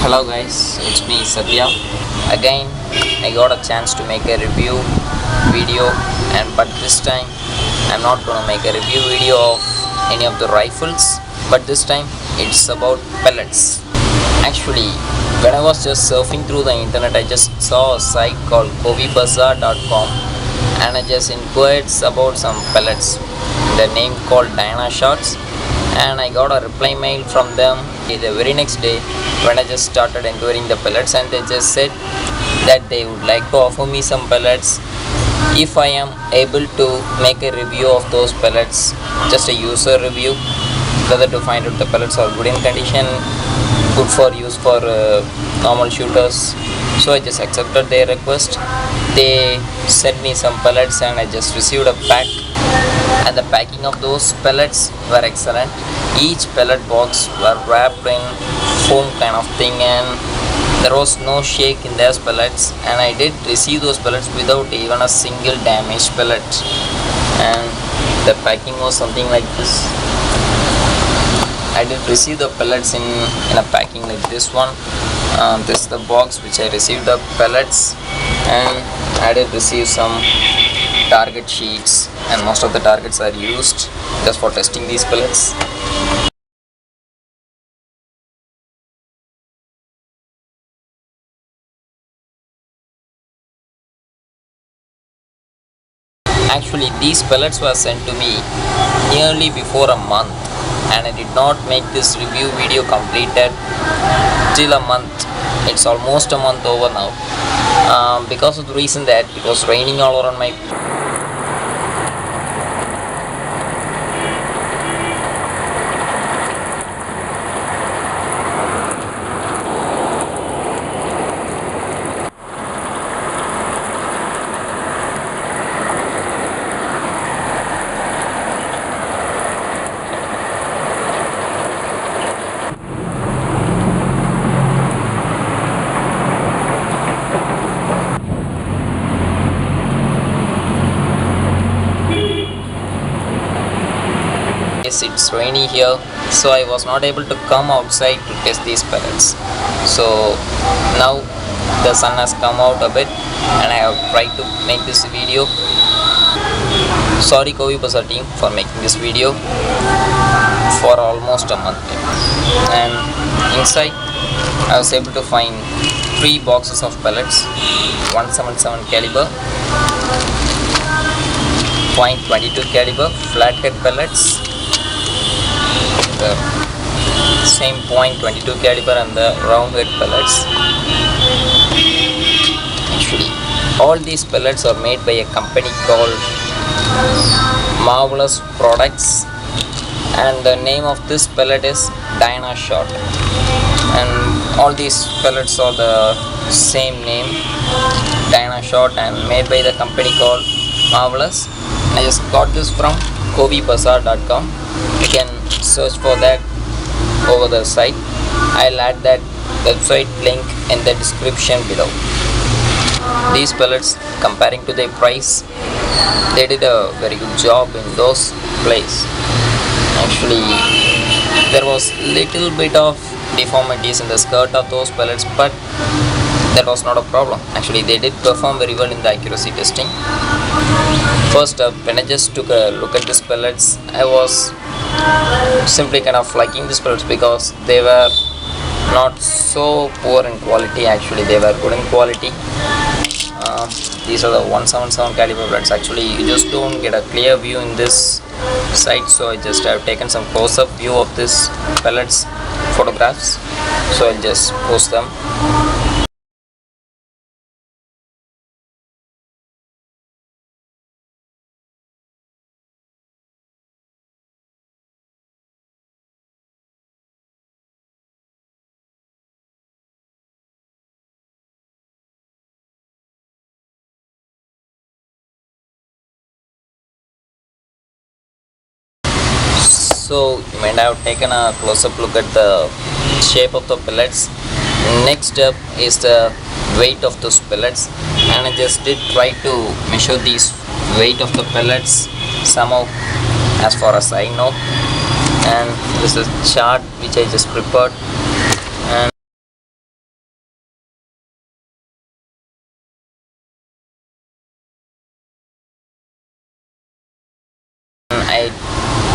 Hello guys, it's me Satya. Again, I got a chance to make a review video, but this time I'm not gonna make a review video of any of the rifles, but this time it's about pellets. Actually, when I was just surfing through the internet, I just saw a site called covibazaar.com and I just inquired about some pellets. The name called Diana shots, and I got a reply mail from them the very next day when I just started inquiring the pellets, and they just said that they would like to offer me some pellets if I am able to make a review of those pellets, just a user review, whether to find out the pellets are good in condition, good for use for normal shooters. So I just accepted their request. They sent me some pellets and I just received a pack, and the packing of those pellets were excellent. Each pellet box were wrapped in foam kind of thing, and there was no shake in those pellets, and I did receive those pellets without even a single damaged pellet. And the packing was something like this. I did receive the pellets in a packing like this one. This is the box which I received the pellets, and I did receive some target sheets, and most of the targets are used just for testing these pellets. Actually, these pellets were sent to me nearly before a month, and I did not make this review video completed till a month. It's almost a month over now, because of the reason that it was raining all around my Yes, it's rainy here, so I was not able to come outside to test these pellets. So now the sun has come out a bit, and I have tried to make this video. Sorry Kovi Bazaar team for making this video for almost a month. And inside I was able to find 3 boxes of pellets, 177 caliber, .22 caliber flathead pellets, the same .22 caliber, and the round head pellets. Actually, all these pellets are made by a company called Marvelous Products, and the name of this pellet is Diana shot, and all these pellets are the same name, Diana shot, and made by the company called Marvelous. I just got this from covibazaar.com. You can search for that over the site. I'll add that website link in the description below. These pellets, comparing to their price, they did a very good job in those places. Actually, there was little bit of deformities in the skirt of those pellets, but that was not a problem. Actually, they did perform very well in the accuracy testing. First up, when I just took a look at these pellets, I was simply kind of liking these pellets because they were not so poor in quality. Actually, they were good in quality. These are the 177 caliber pellets. Actually, you just don't get a clear view in this site, so I just have taken some close-up view of this pellets photographs, so I'll just post them. So you might have taken a close-up look at the shape of the pellets. Next up is the weight of those pellets, and I just did try to measure these weight of the pellets somehow as far as I know, and this is a chart which I just prepared. And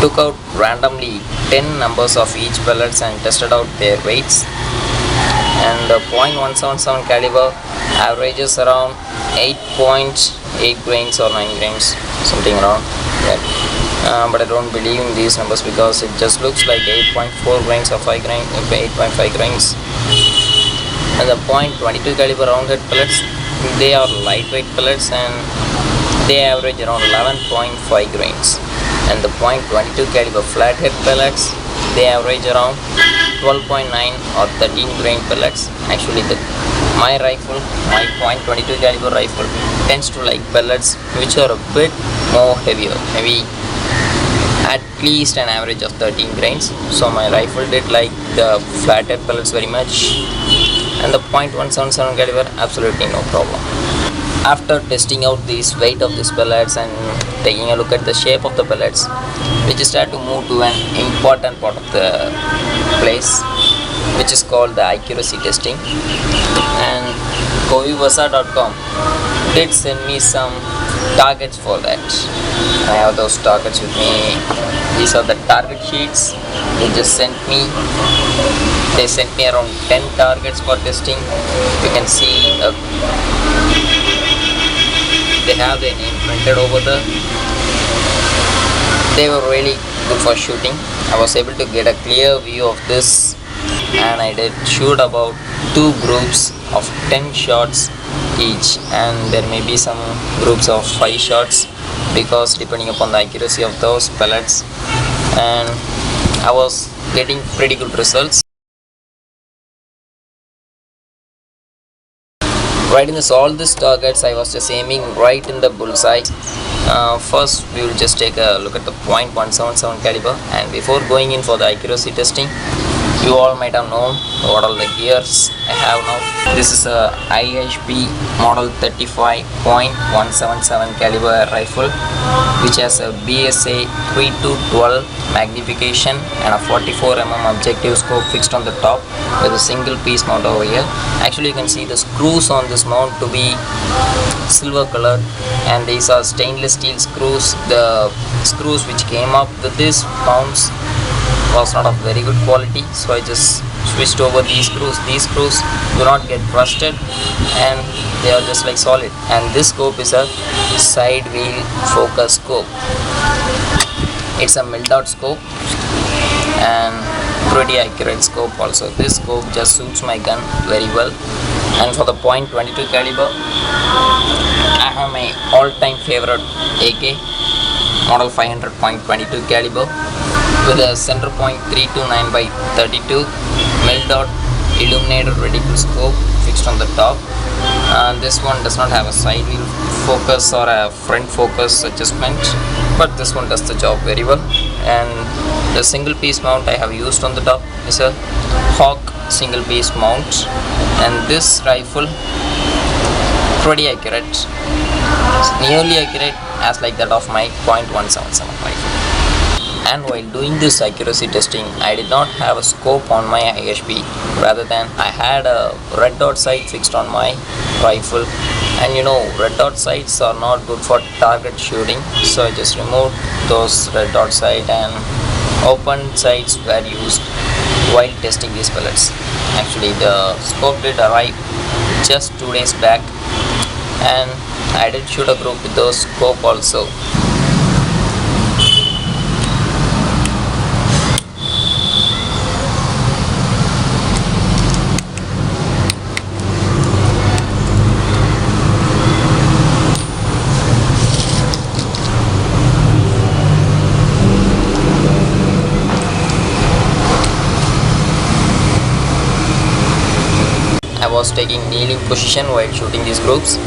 took out randomly 10 numbers of each pellets and tested out their weights. And the .177 caliber averages around 8.8 grains or 9 grains, something around that. But I don't believe in these numbers because it just looks like 8.4 grains or 8.5 grains. And the .22 caliber roundhead pellets, they are lightweight pellets and they average around 11.5 grains. And the .22 caliber flathead pellets, they average around 12.9 or 13 grain pellets. Actually, my .22 caliber rifle tends to like pellets which are a bit more heavier, maybe at least an average of 13 grains. So my rifle did like the flathead pellets very much, and the .177 caliber, absolutely no problem. After testing out this weight of these pellets and taking a look at the shape of the pellets, we just had to move to an important part of the place, which is called the accuracy testing. And Kovivasa.com did send me some targets for that. I have those targets with me. These are the target sheets they sent me around 10 targets for testing. You can see they have their name printed over there. They were really good for shooting. I was able to get a clear view of this, and I did shoot about 2 groups of 10 shots each, and there may be some groups of 5 shots because depending upon the accuracy of those pellets, and I was getting pretty good results. Right in all these targets, I was just aiming right in the bullseye. First, we will just take a look at the .177 caliber, and before going in for the accuracy testing, you all might have known what all the gears I have now. This is a IHP model 35.177 caliber rifle, which has a BSA 3:12 magnification and a 44mm objective scope fixed on the top with a single piece mount over here. Actually, you can see the screws on this mount to be silver colored, and these are stainless steel screws. The screws which came up with these mounts was not of very good quality, so I just switched over these screws. These screws do not get rusted and they are just like solid. And this scope is a side wheel focus scope. It's a milled out scope and pretty accurate scope also. This scope just suits my gun very well. And for the .22 caliber, I have my all-time favorite AK model 500.22 caliber with a center point 329/32 milled out illuminated reticle scope fixed on the top. This one does not have a side wheel focus or a front focus adjustment, but this one does the job very well. And the single piece mount I have used on the top is a Hawk single piece mount, and this rifle pretty accurate. It's nearly accurate as like that of my .177 rifle. And while doing this accuracy testing, I did not have a scope on my IHP, rather than I had a red dot sight fixed on my rifle, and you know, red dot sights are not good for target shooting, so I just removed those red dot sight and open sights were used while testing these pellets. Actually, the scope did arrive just 2 days back, and I did shoot a group with those scope also. I was taking kneeling position while shooting these groups.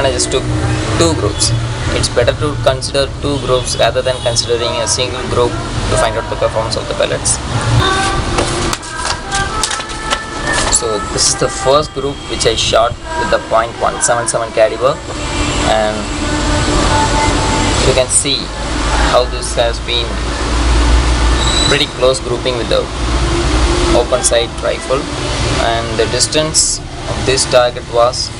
and I just took two groups. It's better to consider two groups rather than considering a single group to find out the performance of the pellets. So this is the first group which I shot with the .177 caliber, and you can see how this has been pretty close grouping with the open sight rifle, and the distance of this target was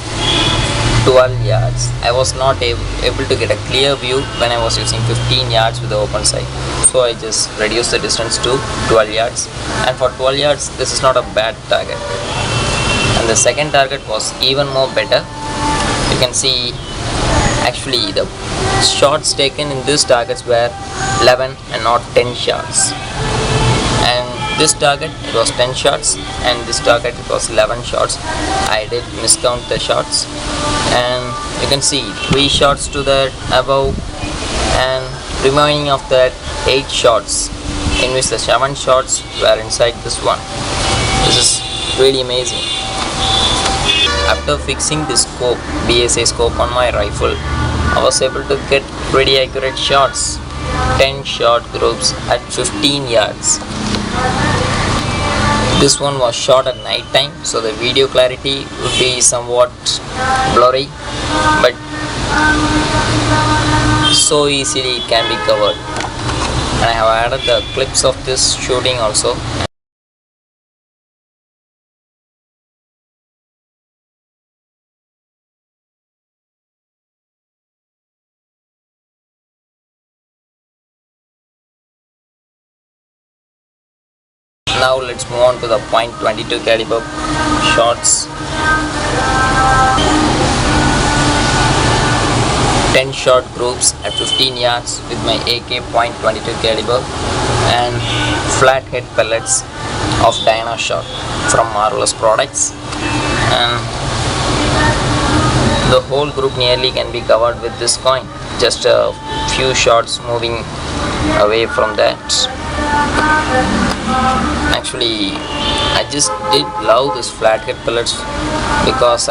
12 yards. I was not able to get a clear view when I was using 15 yards with the open sight, so I just reduced the distance to 12 yards, and for 12 yards this is not a bad target. And the second target was even more better. You can see actually the shots taken in these targets were 11 and not 10 shots, and this target it was 10 shots, and this target it was 11 shots. I did miscount the shots, and you can see 3 shots to the above, and remaining of that 8 shots, in which the 7 shots were inside this one. This is really amazing. After fixing this scope, BSA scope on my rifle, I was able to get pretty accurate shots, 10 shot groups at 15 yards. This one was shot at night time, so the video clarity would be somewhat blurry, but so easily it can be covered. And I have added the clips of this shooting also. Now let's move on to the .22 caliber shots. 10 shot groups at 15 yards with my AK .22 caliber and flat head pellets of Dynashot from Marvelous Products, and the whole group nearly can be covered with this coin. Just a few shots moving away from that. Actually, I just did love this flathead pellets because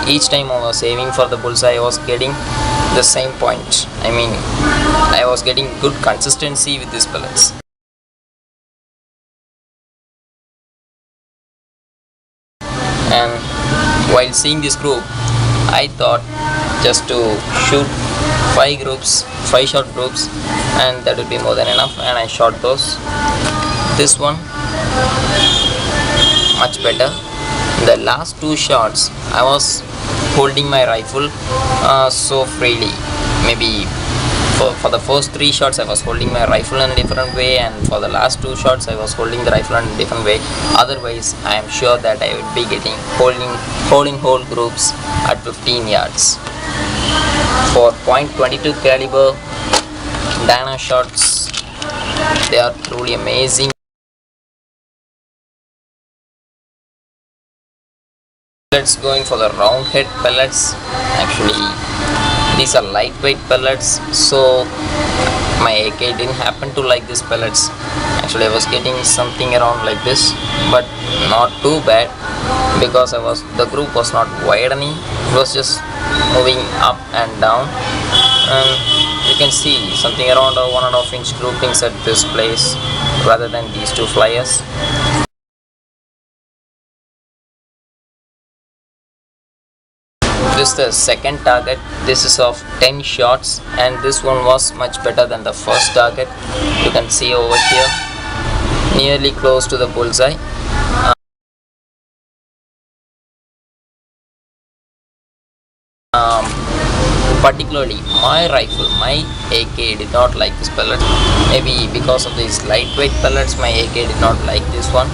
each time I was aiming for the bullseye, I was getting the same point. I mean, I was getting good consistency with these pellets. And while seeing this group, I thought just to shoot 5 shot groups, and that would be more than enough, and I shot those. This one much better. The last 2 shots I was holding my rifle so freely. Maybe for the first 3 shots I was holding my rifle in a different way, and for the last 2 shots I was holding the rifle in a different way. Otherwise I am sure that I would be getting holding whole groups at 15 yards. For .22 caliber Dynashots, they are truly amazing. Pellets going for the round head pellets. Actually, these are lightweight pellets, so my AK didn't happen to like these pellets. Actually, I was getting something around like this, but not too bad because the group was not widening. It was just moving up and down, and you can see something around a 1.5 inch groupings at this place rather than these 2 flyers. This is the second target. This is of 10 shots, and this one was much better than the first target. You can see over here, nearly close to the bullseye. Particularly my rifle, my AK did not like this pellet. Maybe because of these lightweight pellets, my AK did not like this one.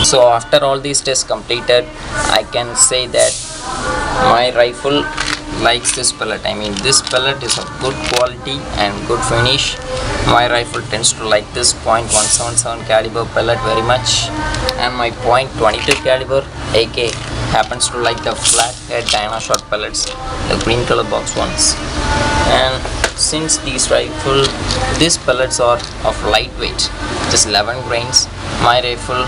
So after all these tests completed, I can say that my rifle likes this pellet. I mean, this pellet is of good quality and good finish. My rifle tends to like this .177 caliber pellet very much, and my .22 caliber AK happens to like the flat head Dynashot pellets, the green color box ones. And since these pellets are of lightweight, just 11 grains, my rifle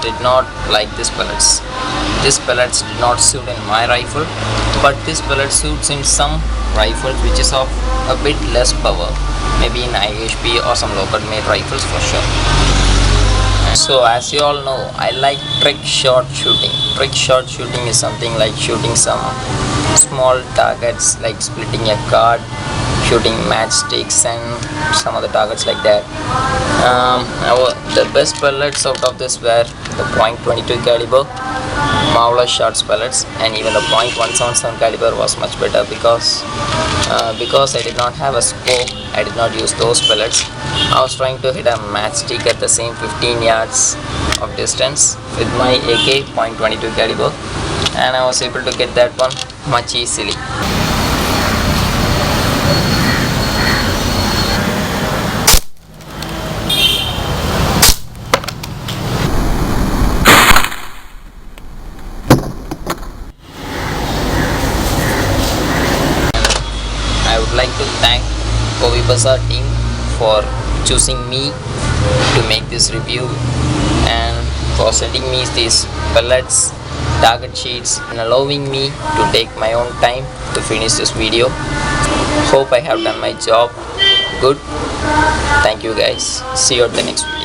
did not like this pellets. This pellets did not suit in my rifle, but this pellet suits in some rifles which is of a bit less power, maybe in IHP or some local made rifles for sure. So as you all know, I like trick shot shooting. Trick shot shooting is something like shooting some small targets, like splitting a card, shooting matchsticks and some other targets like that. The best pellets out of this were the .22 caliber Marvelous Shots pellets, and even the .177 caliber was much better because I did not have a scope. I did not use those pellets. I was trying to hit a matchstick at the same 15 yards of distance with my AK .22 caliber, and I was able to get that one much easily. I would like to thank Kovi Bazaar team for choosing me to make this review and for sending me these pellets, target sheets, and allowing me to take my own time to finish this video. Hope I have done my job good. Thank you guys. See you at the next video.